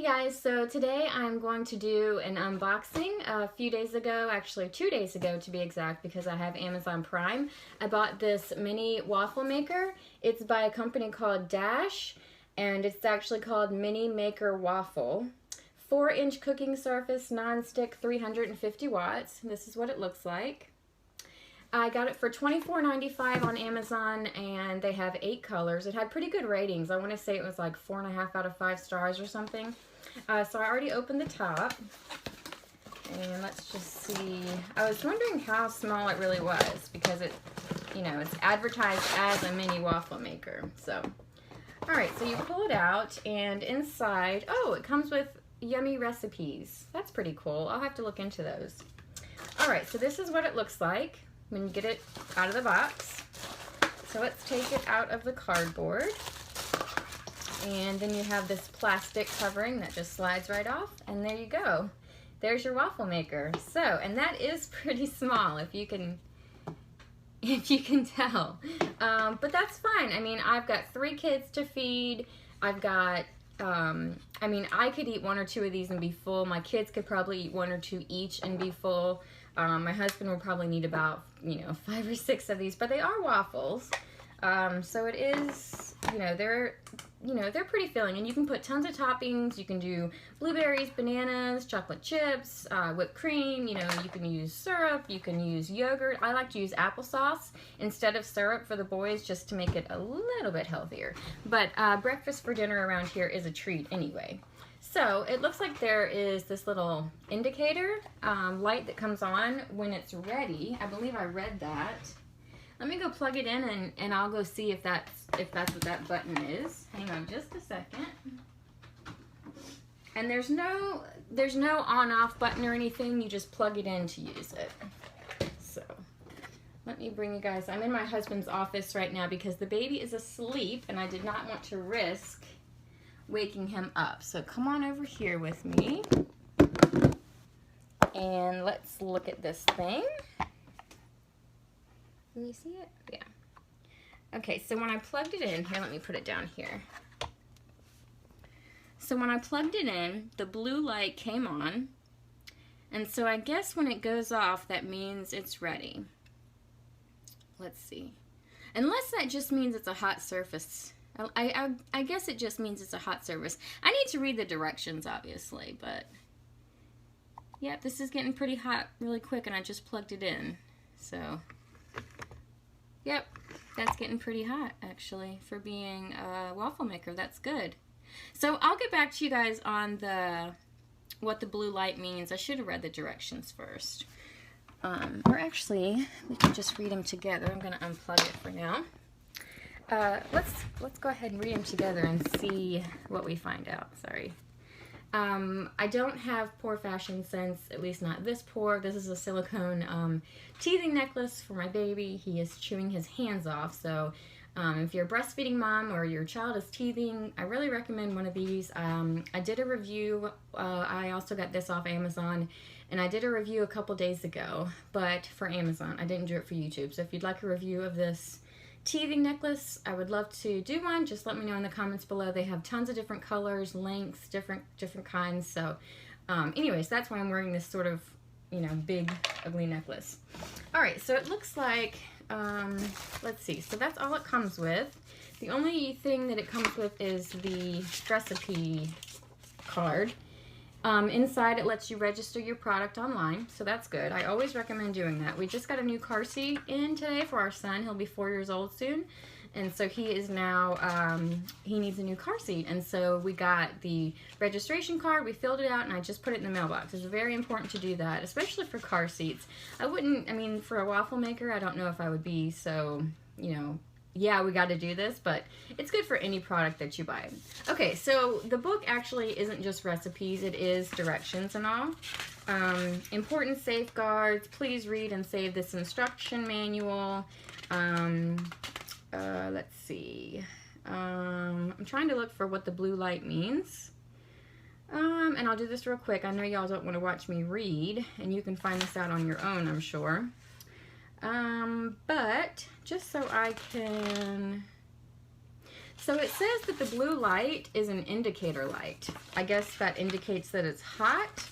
guys, so today I'm going to do an unboxing. A few days ago, actually 2 days ago to be exact, because I have Amazon Prime, I bought this mini waffle maker. It's by a company called Dash, and it's actually called Mini Maker Waffle. 4-inch cooking surface, non-stick, 350 watts. This is what it looks like. I got it for $24.95 on Amazon, and they have 8 colors. It had pretty good ratings. I want to say it was like 4.5 out of 5 stars or something. So I already opened the top, and let's just see. I was wondering how small it really was, because it, you know, it's advertised as a mini waffle maker. So, all right, so you pull it out, and inside, oh, it comes with yummy recipes. That's pretty cool. I'll have to look into those. All right, so this is what it looks like when you get it out of the box. So let's take it out of the cardboard. And then you have this plastic covering that just slides right off, and there you go. There's your waffle maker. So, and that is pretty small, if you can tell. But that's fine. I mean, I've got 3 kids to feed. I've got, I mean, I could eat 1 or 2 of these and be full. My kids could probably eat 1 or 2 each and be full. My husband will probably need about, 5 or 6 of these, but they are waffles. So it is, they're pretty filling, and you can put tons of toppings. You can do blueberries, bananas, chocolate chips, whipped cream. You can use syrup. You can use yogurt. I like to use applesauce instead of syrup for the boys, just to make it a little bit healthier. But breakfast for dinner around here is a treat anyway. So it looks like there is this little indicator light that comes on when it's ready. I believe I read that. Let me go plug it in, and I'll go see if that's what that button is. Hang on just a second. And there's no on-off button or anything. You just plug it in to use it. So let me bring you guys. I'm in my husband's office right now because the baby is asleep, and I did not want to risk waking him up. So come on over here with me, and let's look at this thing. Can you see it? Yeah. Okay, so when I plugged it in, here, let me put it down here. So when I plugged it in, the blue light came on, and so I guess when it goes off, that means it's ready. Let's see. Unless that just means it's a hot surface. I guess it just means it's a hot surface. I need to read the directions, obviously, but yeah, this is getting pretty hot really quick, and I just plugged it in. So, yep, that's getting pretty hot, actually, for being a waffle maker. That's good. So I'll get back to you guys on what the blue light means. I should have read the directions first. Or actually, we can just read them together. I'm going to unplug it for now. Let's go ahead and read them together and see what we find out. Sorry. I don't have poor fashion sense, at least not this poor. This is a silicone teething necklace for my baby. He is chewing his hands off, so if you're a breastfeeding mom or your child is teething, I really recommend one of these. I did a review. I also got this off Amazon, and I did a review a couple days ago, but for Amazon. I didn't do it for YouTube. So if you'd like a review of this teething necklace, I would love to do one. Just let me know in the comments below. They have tons of different colors, lengths, different kinds. So anyways, that's why I'm wearing this sort of, big ugly necklace. All right, so it looks like, let's see. So that's all it comes with. The only thing that it comes with is the recipe card. Inside, it lets you register your product online, so that's good. I always recommend doing that. We just got a new car seat in today for our son. He'll be 4 years old soon, and so he is now, he needs a new car seat, and so we got the registration card, we filled it out, and I just put it in the mailbox. It's very important to do that, especially for car seats. I mean, for a waffle maker, I don't know if I would be so, yeah, we got to do this, but it's good for any product that you buy. Okay, so the book actually isn't just recipes, it is directions and all. Important safeguards, please read and save this instruction manual. Let's see. I'm trying to look for what the blue light means. And I'll do this real quick. I know y'all don't want to watch me read, and you can find this out on your own, I'm sure. But just so I can... So it says that the blue light is an indicator light. I guess that indicates that it's hot,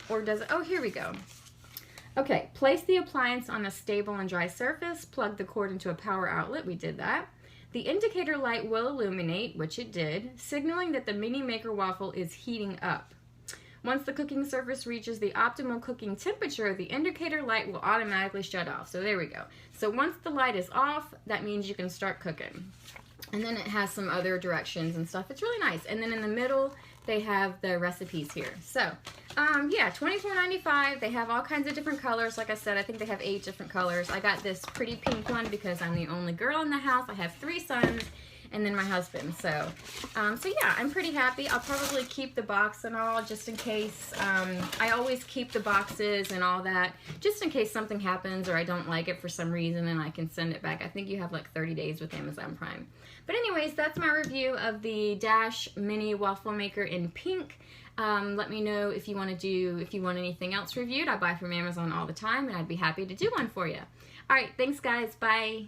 or does it? Oh, here we go. Okay, place the appliance on a stable and dry surface, plug the cord into a power outlet, we did that. The indicator light will illuminate, which it did, signaling that the mini maker waffle is heating up. Once the cooking surface reaches the optimal cooking temperature, the indicator light will automatically shut off. So there we go. So once the light is off, that means you can start cooking. And then it has some other directions and stuff. It's really nice. And then in the middle, they have the recipes here. So, yeah, $24.95. They have all kinds of different colors. Like I said, I think they have 8 different colors. I got this pretty pink one because I'm the only girl in the house. I have 3 sons and then my husband. So yeah, I'm pretty happy. I'll probably keep the box and all just in case. I always keep the boxes and all that just in case something happens or I don't like it for some reason and I can send it back. I think you have like 30 days with Amazon Prime. But anyways, that's my review of the Dash Mini Waffle Maker in pink. Let me know if you want anything else reviewed. I buy from Amazon all the time and I'd be happy to do one for you. All right, thanks guys. Bye.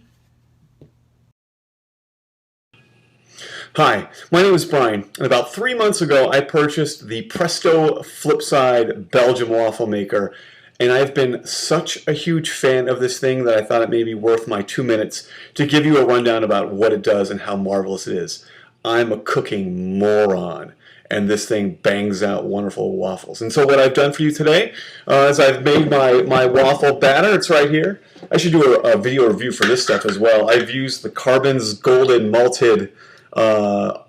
Hi, my name is Brian, and about 3 months ago I purchased the Presto FlipSide Belgian waffle maker, and I've been such a huge fan of this thing that I thought it may be worth my 2 minutes to give you a rundown about what it does and how marvelous it is. I'm a cooking moron, and this thing bangs out wonderful waffles. And so what I've done for you today is I've made my waffle batter. It's right here. I should do a video review for this stuff as well. I've used the Carbon's Golden Malted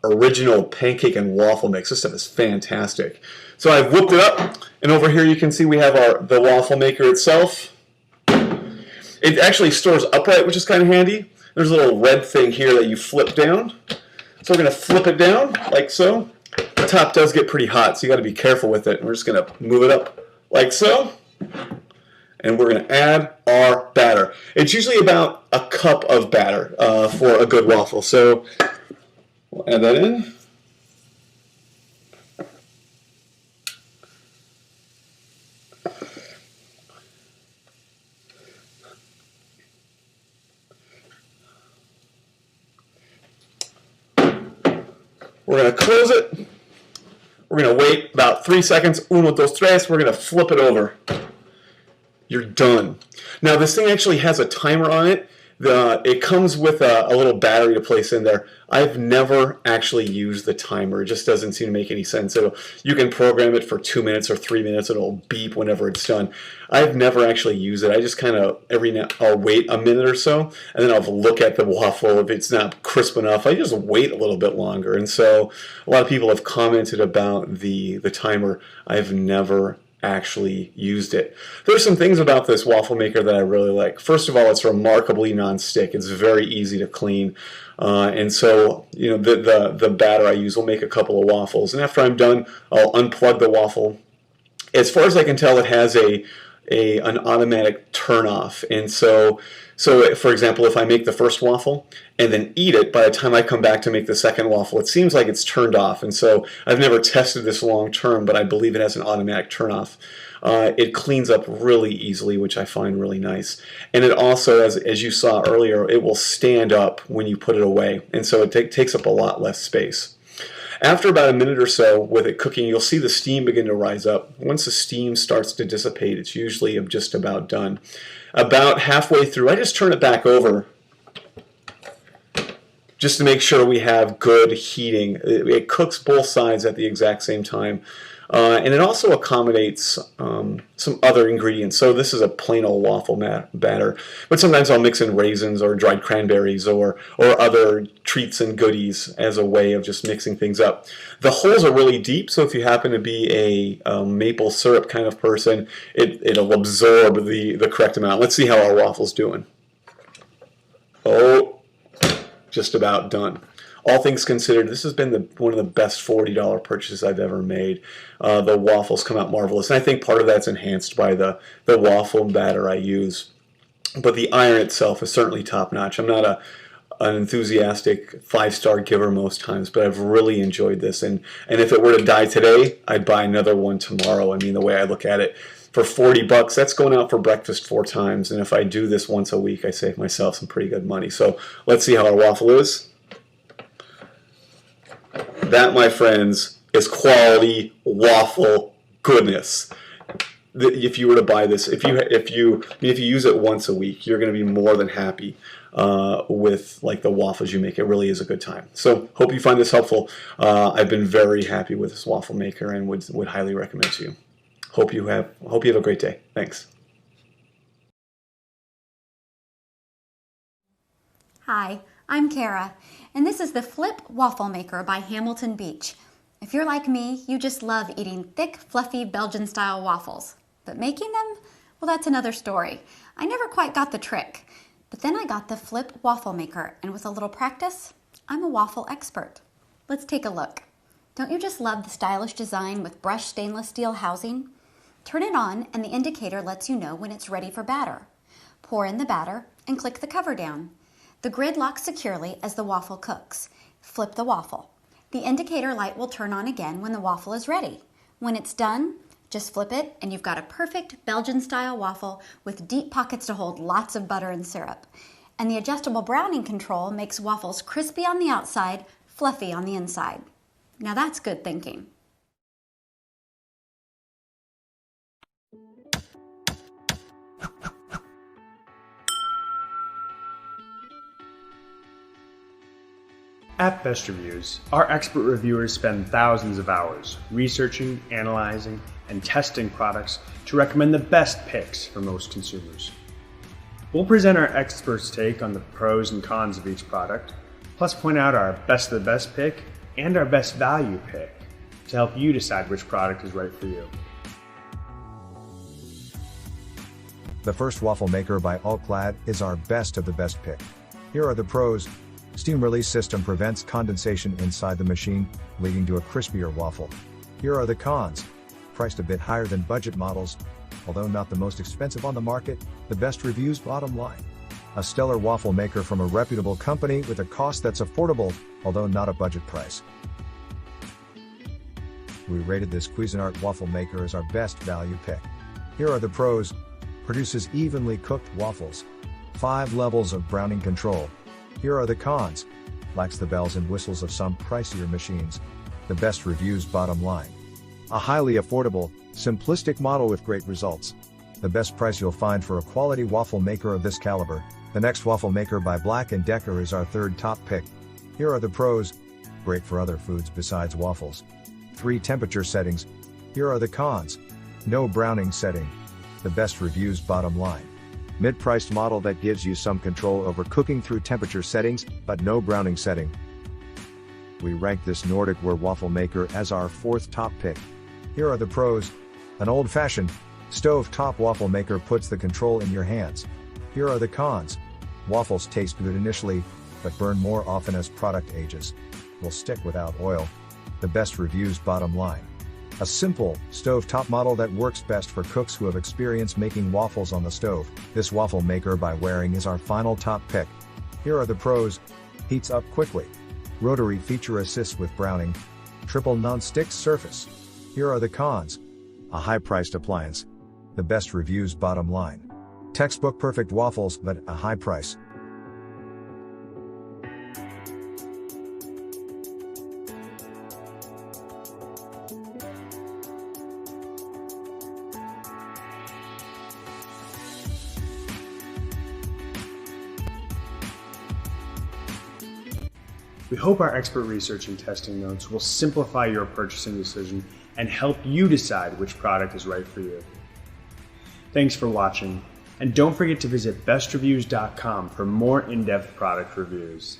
original pancake and waffle mix. This stuff is fantastic. So I've whipped it up, and over here you can see we have the waffle maker itself. It actually stores upright, which is kind of handy. There's a little red thing here that you flip down. So we're going to flip it down like so. The top does get pretty hot, so you got to be careful with it. We're just going to move it up like so. And we're going to add our batter. It's usually about a cup of batter for a good waffle. So we'll add that in. We're going to close it. We're going to wait about 3 seconds. 1, 2, 3. We're going to flip it over. You're done. Now this thing actually has a timer on it. It comes with a little battery to place in there. I've never actually used the timer. It just doesn't seem to make any sense. You can program it for 2 minutes or 3 minutes. It'll beep whenever it's done. I've never actually used it. I just kind of I'll wait a minute or so, and then I'll look at the waffle. If it's not crisp enough, I just wait a little bit longer. And so a lot of people have commented about the timer. I've never actually used it. There's some things about this waffle maker that I really like. First of all, it's remarkably non-stick. It's very easy to clean. And so, you know, the batter I use will make a couple of waffles. And after I'm done, I'll unplug the waffle. As far as I can tell, it has an automatic turn off. And so for example, if I make the first waffle and then eat it, by the time I come back to make the second waffle, it seems like it's turned off. And so I've never tested this long term, but I believe it has an automatic turn off. It cleans up really easily, which I find really nice. And it also, as you saw earlier, it will stand up when you put it away. And so it takes up a lot less space. After about a minute or so with it cooking, you'll see the steam begin to rise up. Once the steam starts to dissipate, it's usually just about done. About halfway through, I just turn it back over just to make sure we have good heating. It cooks both sides at the exact same time. And it also accommodates some other ingredients. So this is a plain old waffle batter, but sometimes I'll mix in raisins or dried cranberries or other treats and goodies as a way of just mixing things up. The holes are really deep, so if you happen to be a maple syrup kind of person, it'll absorb the correct amount. Let's see how our waffle's doing. Oh, just about done. All things considered, this has been one of the best $40 purchases I've ever made. The waffles come out marvelous, and I think part of that's enhanced by the waffle batter I use. But the iron itself is certainly top-notch. I'm not an enthusiastic 5-star giver most times, but I've really enjoyed this. And if it were to die today, I'd buy another one tomorrow. I mean, the way I look at it, for 40 bucks, that's going out for breakfast 4 times. And if I do this once a week, I save myself some pretty good money. So let's see how our waffle is. That, my friends, is quality waffle goodness. If you were to buy this, if you use it once a week, you're going to be more than happy with like the waffles you make. It really is a good time. So hope you find this helpful. I've been very happy with this waffle maker and would highly recommend to you. Hope you have a great day. Thanks. Hi, I'm Kara, and this is the Flip Waffle Maker by Hamilton Beach. If you're like me, you just love eating thick, fluffy Belgian-style waffles. But making them? Well, that's another story. I never quite got the trick. But then I got the Flip Waffle Maker, and with a little practice, I'm a waffle expert. Let's take a look. Don't you just love the stylish design with brushed stainless steel housing? Turn it on, and the indicator lets you know when it's ready for batter. Pour in the batter, and click the cover down. The grid locks securely as the waffle cooks. Flip the waffle. The indicator light will turn on again when the waffle is ready. When it's done, just flip it and you've got a perfect Belgian-style waffle with deep pockets to hold lots of butter and syrup. And the adjustable browning control makes waffles crispy on the outside, fluffy on the inside. Now that's good thinking. At Best Reviews, our expert reviewers spend thousands of hours researching, analyzing, and testing products to recommend the best picks for most consumers. We'll present our experts' take on the pros and cons of each product, plus point out our best of the best pick and our best value pick to help you decide which product is right for you. The first waffle maker by All-Clad is our best of the best pick. Here are the pros. Steam release system prevents condensation inside the machine, leading to a crispier waffle. Here are the cons. Priced a bit higher than budget models, although not the most expensive on the market, the best reviews bottom line. A stellar waffle maker from a reputable company with a cost that's affordable, although not a budget price. We rated this Cuisinart waffle maker as our best value pick. Here are the pros. Produces evenly cooked waffles. 5 levels of browning control. Here are the cons. Lacks the bells and whistles of some pricier machines. The best reviews bottom line. A highly affordable, simplistic model with great results. The best price you'll find for a quality waffle maker of this caliber. The next waffle maker by Black & Decker is our third top pick. Here are the pros. Great for other foods besides waffles. 3 temperature settings. Here are the cons. No browning setting. The best reviews bottom line. Mid-priced model that gives you some control over cooking through temperature settings, but no browning setting. We rank this Nordic ware waffle maker as our 4th top pick. Here are the pros. An old-fashioned, stove-top waffle maker puts the control in your hands. Here are the cons. Waffles taste good initially, but burn more often as product ages. Will stick without oil. The best reviews bottom line. A simple, stove-top model that works best for cooks who have experience making waffles on the stove. This waffle maker by Waring is our final top pick. Here are the pros. Heats up quickly. Rotary feature assists with browning. Triple non-stick surface. Here are the cons. A high-priced appliance. The best reviews bottom line. Textbook perfect waffles, but a high price. We hope our expert research and testing notes will simplify your purchasing decision and help you decide which product is right for you. Thanks for watching, and don't forget to visit bestreviews.com for more in-depth product reviews.